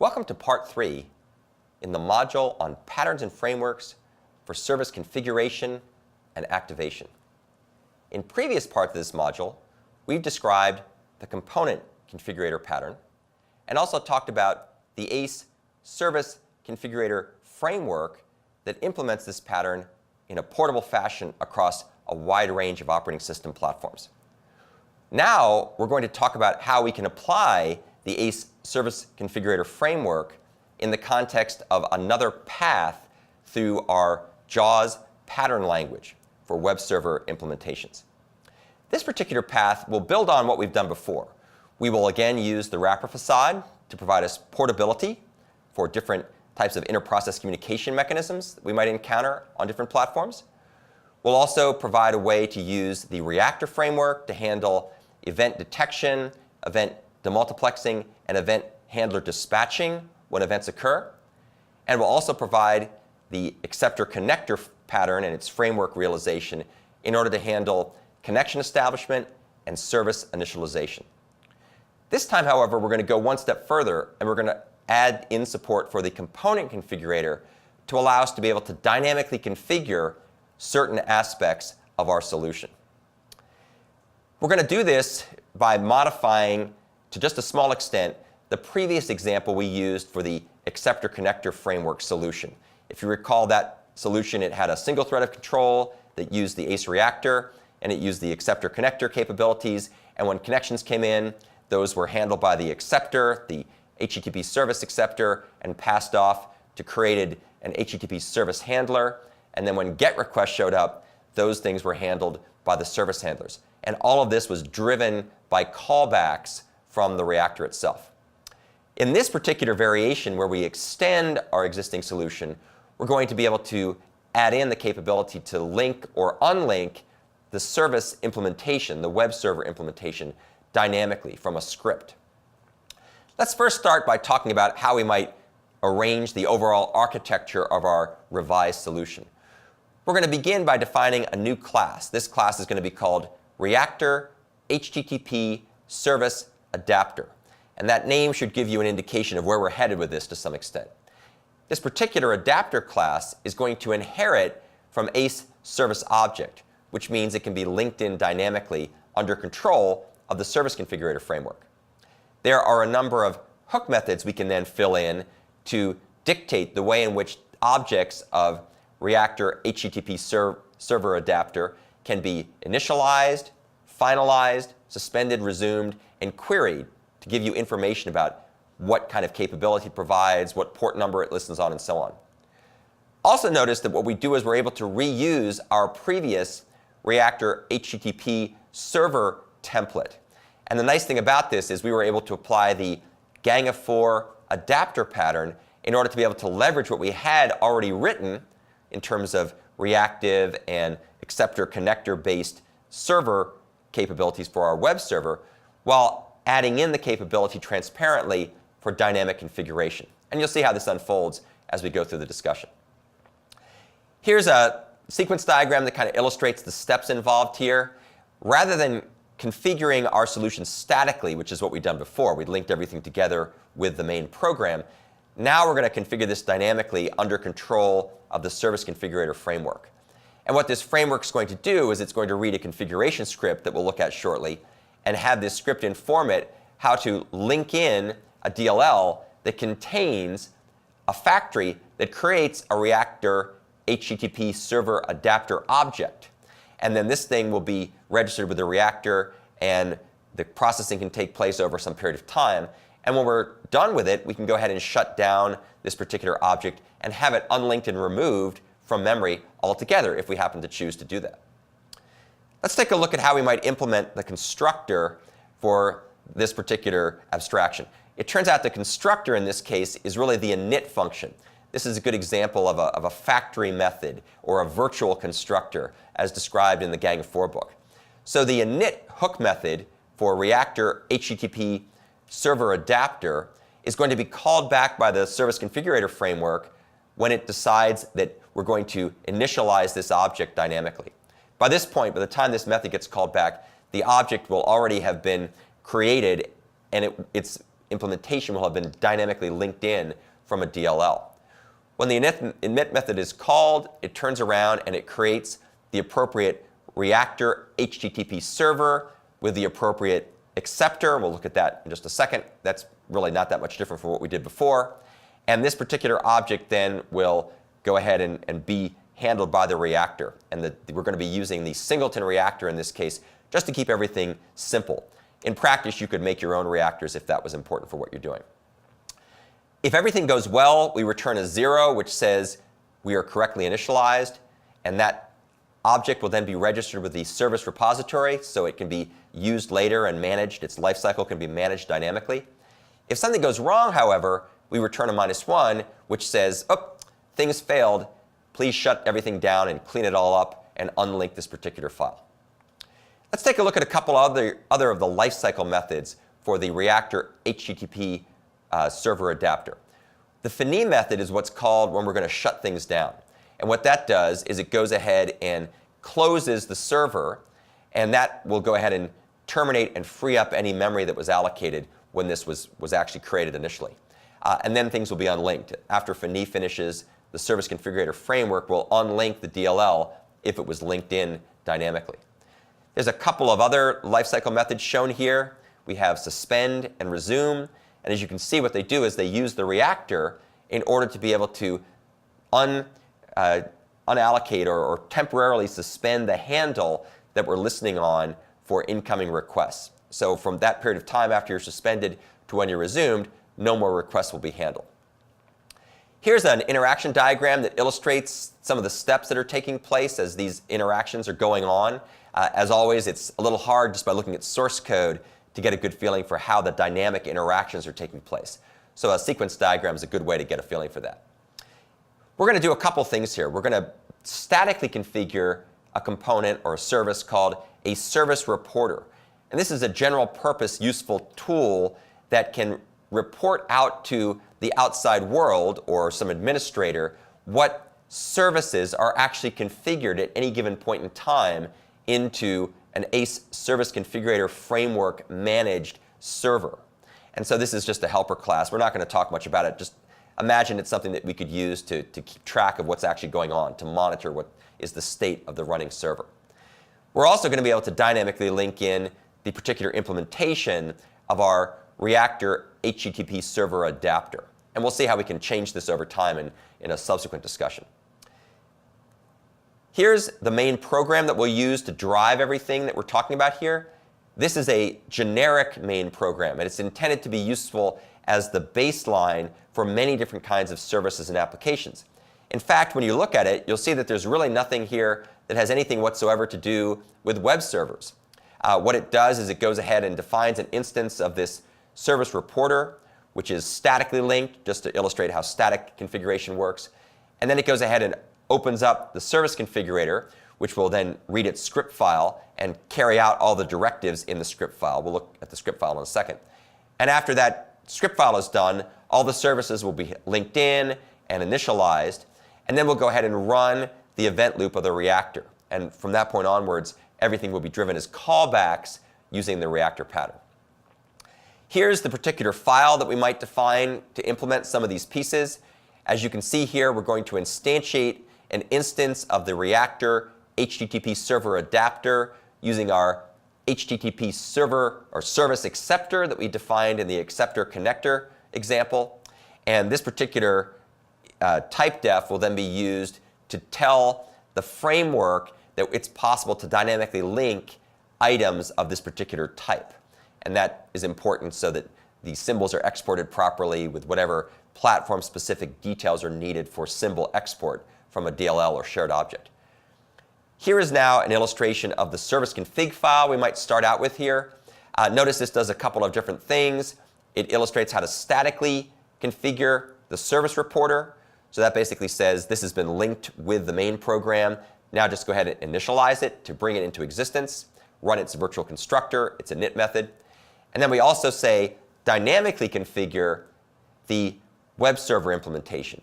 Welcome to Part 3 in the module on patterns and frameworks for service configuration and activation. In previous parts of this module, we've described the component configurator pattern and also talked about the ACE Service Configurator framework that implements this pattern in a portable fashion across a wide range of operating system platforms. Now we're going to talk about how we can apply the ACE Service Configurator framework in the context of another path through our JAWS pattern language for web server implementations. This particular path will build on what we've done before. We will again use the wrapper facade to provide us portability for different types of inter-process communication mechanisms that we might encounter on different platforms. We'll also provide a way to use the reactor framework to handle event detection, event demultiplexing, and event handler dispatching when events occur. And we'll also provide the acceptor connector pattern and its framework realization in order to handle connection establishment and service initialization. This time, however, we're going to go one step further, and we're going to add in support for the component configurator to allow us to be able to dynamically configure certain aspects of our solution. We're going to do this by modifying, to just a small extent, the previous example we used for the acceptor connector framework solution. If you recall that solution, it had a single thread of control that used the ACE reactor, and it used the acceptor connector capabilities. And when connections came in, those were handled by the acceptor, the HTTP service acceptor, and passed off to create an HTTP service handler. And then when GET requests showed up, those things were handled by the service handlers. And all of this was driven by callbacks from the reactor itself. In this particular variation where we extend our existing solution, we're going to be able to add in the capability to link or unlink the service implementation, the web server implementation, dynamically from a script. Let's first start by talking about how we might arrange the overall architecture of our revised solution. We're going to begin by defining a new class. This class is going to be called Reactor HTTP Service Adapter. And that name should give you an indication of where we're headed with this to some extent. This particular adapter class is going to inherit from ACE Service Object, which means it can be linked in dynamically under control of the Service Configurator framework. There are a number of hook methods we can then fill in to dictate the way in which objects of Reactor HTTP Server Adapter can be initialized, finalized, suspended, resumed, and queried to give you information about what kind of capability it provides, what port number it listens on, and so on. Also notice that what we do is we're able to reuse our previous Reactor HTTP server template. And the nice thing about this is we were able to apply the Gang of 4 adapter pattern in order to be able to leverage what we had already written in terms of reactive and acceptor connector-based server capabilities for our web server, while adding in the capability transparently for dynamic configuration. And you'll see how this unfolds as we go through the discussion. Here's a sequence diagram that kind of illustrates the steps involved here. Rather than configuring our solution statically, which is what we've done before, we linked everything together with the main program, now we're going to configure this dynamically under control of the Service Configurator framework. And what this framework is going to do is it's going to read a configuration script that we'll look at shortly and have this script inform it how to link in a DLL that contains a factory that creates a Reactor HTTP Server Adapter object. And then this thing will be registered with the reactor, and the processing can take place over some period of time. And when we're done with it, we can go ahead and shut down this particular object and have it unlinked and removed from memory altogether if we happen to choose to do that. Let's take a look at how we might implement the constructor for this particular abstraction. It turns out the constructor in this case is really the init function. This is a good example of a factory method or a virtual constructor as described in the Gang of 4 book. So the init hook method for Reactor HTTP Server Adapter is going to be called back by the Service Configurator framework when it decides that we're going to initialize this object dynamically. By this point, by the time this method gets called back, the object will already have been created, and its implementation will have been dynamically linked in from a DLL. When the init method is called, it turns around and it creates the appropriate reactor HTTP server with the appropriate acceptor. We'll look at that in just a second. That's really not that much different from what we did before. And this particular object then will go ahead and be handled by the reactor. And we're going to be using the singleton reactor in this case just to keep everything simple. In practice, you could make your own reactors if that was important for what you're doing. If everything goes well, we return a 0, which says we are correctly initialized, and that object will then be registered with the service repository so it can be used later and managed. Its lifecycle can be managed dynamically. If something goes wrong, however, we return a -1, which says, oh, things failed. Please shut everything down and clean it all up and unlink this particular file. Let's take a look at a couple other of the lifecycle methods for the reactor HTTP server adapter. The fini method is what's called when we're going to shut things down. And what that does is it goes ahead and closes the server, and that will go ahead and terminate and free up any memory that was allocated when this was actually created initially. And then things will be unlinked. After fini finishes, the Service Configurator framework will unlink the DLL if it was linked in dynamically. There's a couple of other lifecycle methods shown here. We have suspend and resume. And as you can see, what they do is they use the reactor in order to be able to unallocate or temporarily suspend the handle that we're listening on for incoming requests. So from that period of time after you're suspended to when you're resumed, no more requests will be handled. Here's an interaction diagram that illustrates some of the steps that are taking place as these interactions are going on. As always, it's a little hard just by looking at source code to get a good feeling for how the dynamic interactions are taking place. So a sequence diagram is a good way to get a feeling for that. We're going to do a couple things here. We're going to statically configure a component or a service called a service reporter. And this is a general purpose useful tool that can report out to the outside world or some administrator what services are actually configured at any given point in time into an ACE Service Configurator framework managed server. And so this is just a helper class. We're not going to talk much about it. Just imagine it's something that we could use to keep track of what's actually going on, to monitor what is the state of the running server. We're also going to be able to dynamically link in the particular implementation of our reactor HTTP server adapter. And we'll see how we can change this over time in a subsequent discussion. Here's the main program that we'll use to drive everything that we're talking about here. This is a generic main program, and it's intended to be useful as the baseline for many different kinds of services and applications. In fact, when you look at it, you'll see that there's really nothing here that has anything whatsoever to do with web servers. What it does is it goes ahead and defines an instance of this service reporter, which is statically linked, just to illustrate how static configuration works. And then it goes ahead and opens up the service configurator, which will then read its script file and carry out all the directives in the script file. We'll look at the script file in a second. And after that script file is done, all the services will be linked in and initialized. And then we'll go ahead and run the event loop of the reactor. And from that point onwards, everything will be driven as callbacks using the reactor pattern. Here's the particular file that we might define to implement some of these pieces. As you can see here, we're going to instantiate an instance of the reactor HTTP server adapter using our HTTP server or service acceptor that we defined in the acceptor connector example. And this particular type def will then be used to tell the framework that it's possible to dynamically link items of this particular type. And that is important so that the symbols are exported properly with whatever platform-specific details are needed for symbol export from a DLL or shared object. Here is now an illustration of the service config file we might start out with here. Notice this does a couple of different things. It illustrates how to statically configure the service reporter. So that basically says this has been linked with the main program. Now just go ahead and initialize it to bring it into existence, run its virtual constructor, its init method. And then we also say dynamically configure the web server implementation.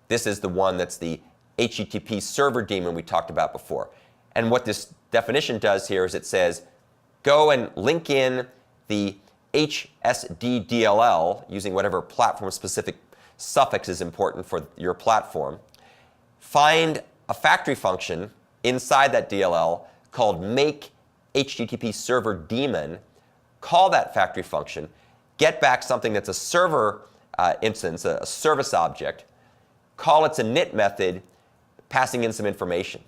This is the one that's the HTTP server daemon we talked about before. And what this definition does here is it says, go and link in the HSDDLL, using whatever platform-specific suffix is important for your platform, find a factory function inside that DLL called make HTTP server daemon, call that factory function, get back something that's a server instance, a service object, call its init method, passing in some information.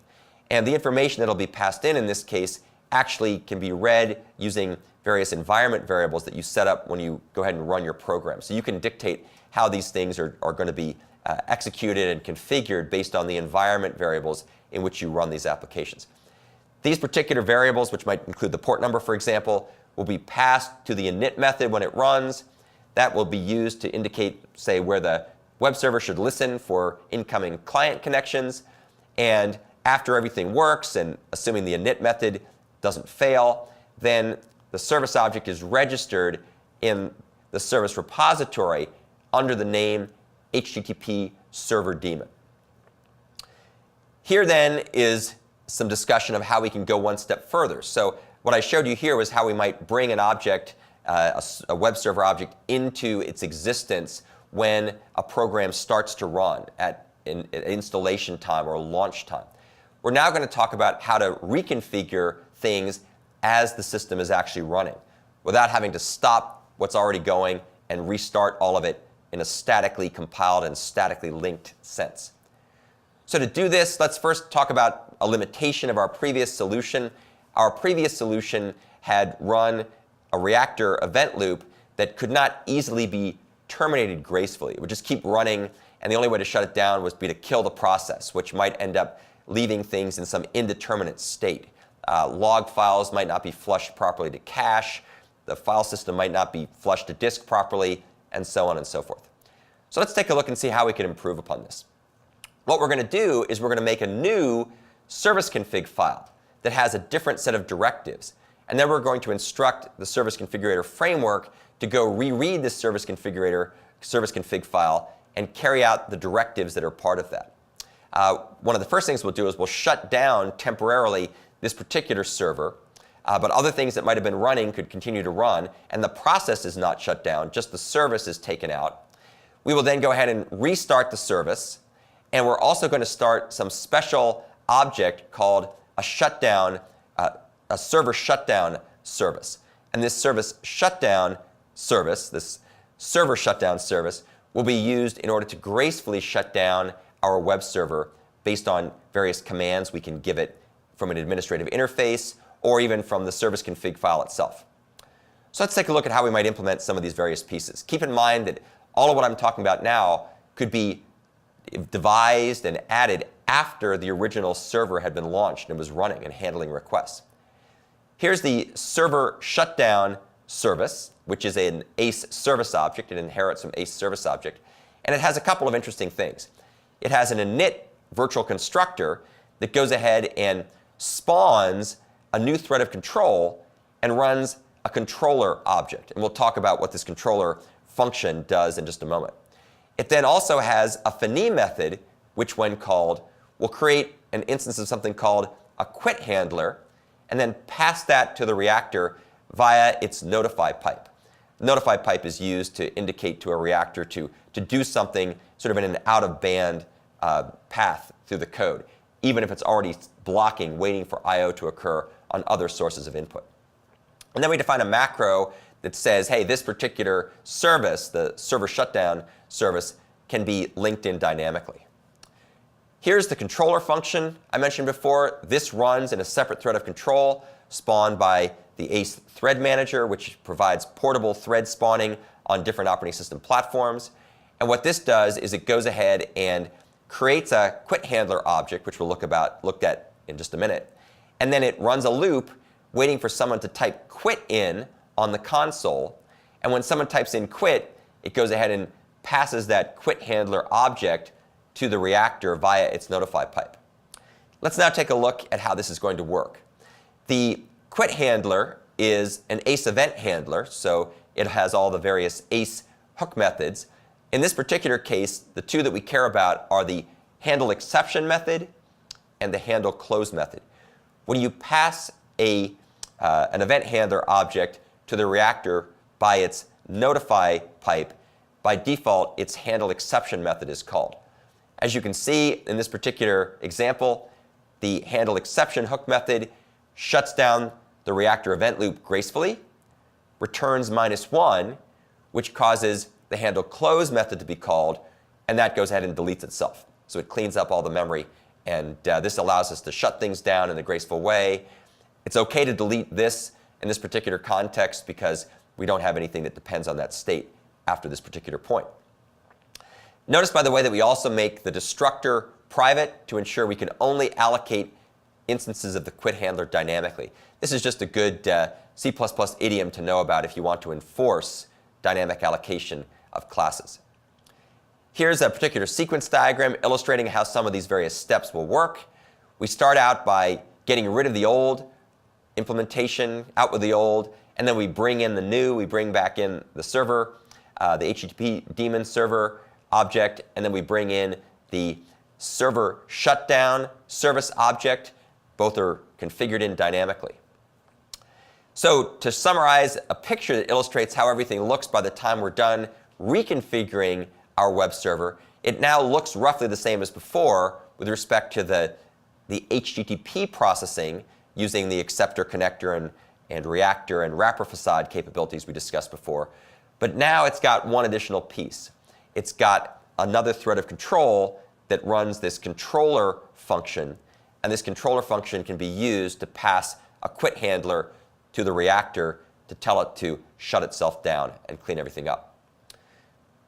And the information that will be passed in this case, actually can be read using various environment variables that you set up when you go ahead and run your program. So you can dictate how these things are going to be executed and configured based on the environment variables in which you run these applications. These particular variables, which might include the port number, for example, will be passed to the init method when it runs. That will be used to indicate, say, where the web server should listen for incoming client connections. And after everything works, and assuming the init method doesn't fail, then the service object is registered in the service repository under the name HTTP server daemon. Here then is some discussion of how we can go one step further. So what I showed you here was how we might bring an object, a web server object, into its existence when a program starts to run at installation time or launch time. We're now going to talk about how to reconfigure things as the system is actually running without having to stop what's already going and restart all of it in a statically compiled and statically linked sense. So to do this, let's first talk about a limitation of our previous solution. Our previous solution had run a reactor event loop that could not easily be terminated gracefully. It would just keep running, and the only way to shut it down would be to kill the process, which might end up leaving things in some indeterminate state. Log files might not be flushed properly to cache, the file system might not be flushed to disk properly, and so on and so forth. So let's take a look and see how we can improve upon this. What we're going to do is we're going to make a new service config file that has a different set of directives. And then we're going to instruct the service configurator framework to go reread this service config file and carry out the directives that are part of that. One of the first things we'll do is we'll shut down temporarily this particular server, but other things that might have been running could continue to run, and the process is not shut down, just the service is taken out. We will then go ahead and restart the service, and we're also going to start some special object called a shutdown, a server shutdown service. And this service shutdown service, this server shutdown service, will be used in order to gracefully shut down our web server based on various commands we can give it from an administrative interface or even from the service config file itself. So let's take a look at how we might implement some of these various pieces. Keep in mind that all of what I'm talking about now could be devised and added after the original server had been launched and was running and handling requests. Here's the server shutdown service, which is an ACE service object. It inherits from ACE service object. And it has a couple of interesting things. It has an init virtual constructor that goes ahead and spawns a new thread of control and runs a controller object. And we'll talk about what this controller function does in just a moment. It then also has a fini method, which when called, will create an instance of something called a quit handler, and then pass that to the reactor via its notify pipe. Notify pipe is used to indicate to a reactor to do something sort of in an out-of-band path through the code, even if it's already blocking, waiting for I/O to occur on other sources of input. And then we define a macro that says, hey, this particular service, the server shutdown service, can be linked in dynamically. Here's the controller function I mentioned before. This runs in a separate thread of control spawned by the ACE thread manager, which provides portable thread spawning on different operating system platforms. And what this does is it goes ahead and creates a quit handler object, which we'll look at in just a minute. And then it runs a loop waiting for someone to type quit in on the console. And when someone types in quit, it goes ahead and passes that quit handler object to the reactor via its notify pipe. Let's now take a look at how this is going to work. The quit handler is an ACE event handler, so it has all the various ACE hook methods. In this particular case, the two that we care about are the handle exception method and the handle close method. When you pass an event handler object to the reactor by its notify pipe, by default, its handle exception method is called. As you can see in this particular example, the handle exception hook method shuts down the reactor event loop gracefully, returns -1, which causes the handle close method to be called, and that goes ahead and deletes itself. So it cleans up all the memory, and this allows us to shut things down in a graceful way. It's okay to delete this in this particular context because we don't have anything that depends on that state after this particular point. Notice, by the way, that we also make the destructor private to ensure we can only allocate instances of the quit handler dynamically. This is just a good C++ idiom to know about if you want to enforce dynamic allocation of classes. Here's a particular sequence diagram illustrating how some of these various steps will work. We start out by getting rid of the old implementation, out with the old, and then we bring in the new. We bring back in the server, the HTTP daemon server object, and then we bring in the server shutdown service object. Both are configured in dynamically. So to summarize a picture that illustrates how everything looks by the time we're done reconfiguring our web server, it now looks roughly the same as before with respect to the HTTP processing using the acceptor connector and reactor and wrapper facade capabilities we discussed before. But now it's got one additional piece. It's got another thread of control that runs this controller function, and this controller function can be used to pass a quit handler to the reactor to tell it to shut itself down and clean everything up.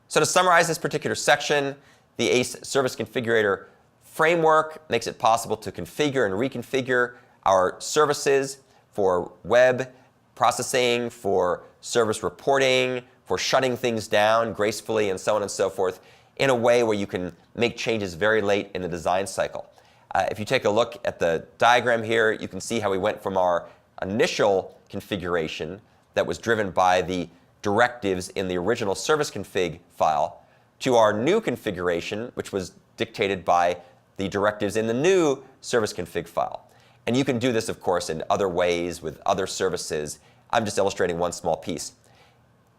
So to summarize this particular section, the ACE Service Configurator framework makes it possible to configure and reconfigure our services for web processing, for service reporting, for shutting things down gracefully, and so on and so forth, in a way where you can make changes very late in the design cycle. If you take a look at the diagram here, you can see how we went from our initial configuration that was driven by the directives in the original service config file to our new configuration, which was dictated by the directives in the new service config file. And you can do this, of course, in other ways with other services. I'm just illustrating one small piece.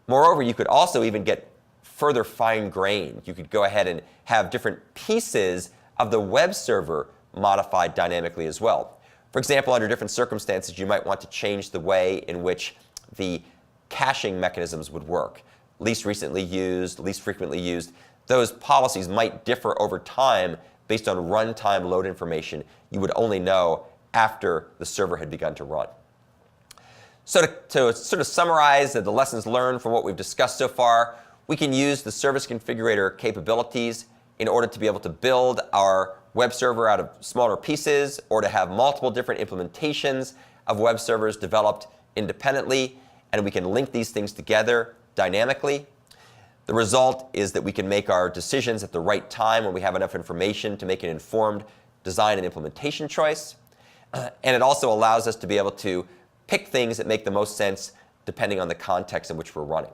Moreover, you could also even get further fine-grained. You could go ahead and have different pieces of the web server modified dynamically as well. For example, under different circumstances, you might want to change the way in which the caching mechanisms would work. Least recently used, least frequently used. Those policies might differ over time based on runtime load information you would only know after the server had begun to run. So to sort of summarize the lessons learned from what we've discussed so far, we can use the Service Configurator capabilities in order to be able to build our web server out of smaller pieces or to have multiple different implementations of web servers developed independently, and we can link these things together dynamically. The result is that we can make our decisions at the right time when we have enough information to make an informed design and implementation choice. And it also allows us to be able to pick things that make the most sense depending on the context in which we're running.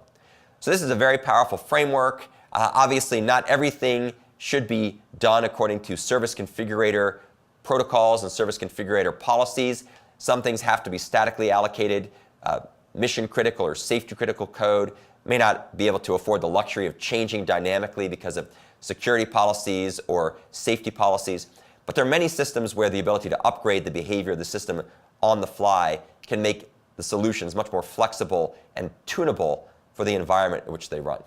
So this is a very powerful framework. Obviously, not everything should be done according to Service Configurator protocols and Service Configurator policies. Some things have to be statically allocated. Mission critical or safety critical code may not be able to afford the luxury of changing dynamically because of security policies or safety policies. But there are many systems where the ability to upgrade the behavior of the system on the fly can make the solutions much more flexible and tunable for the environment in which they run.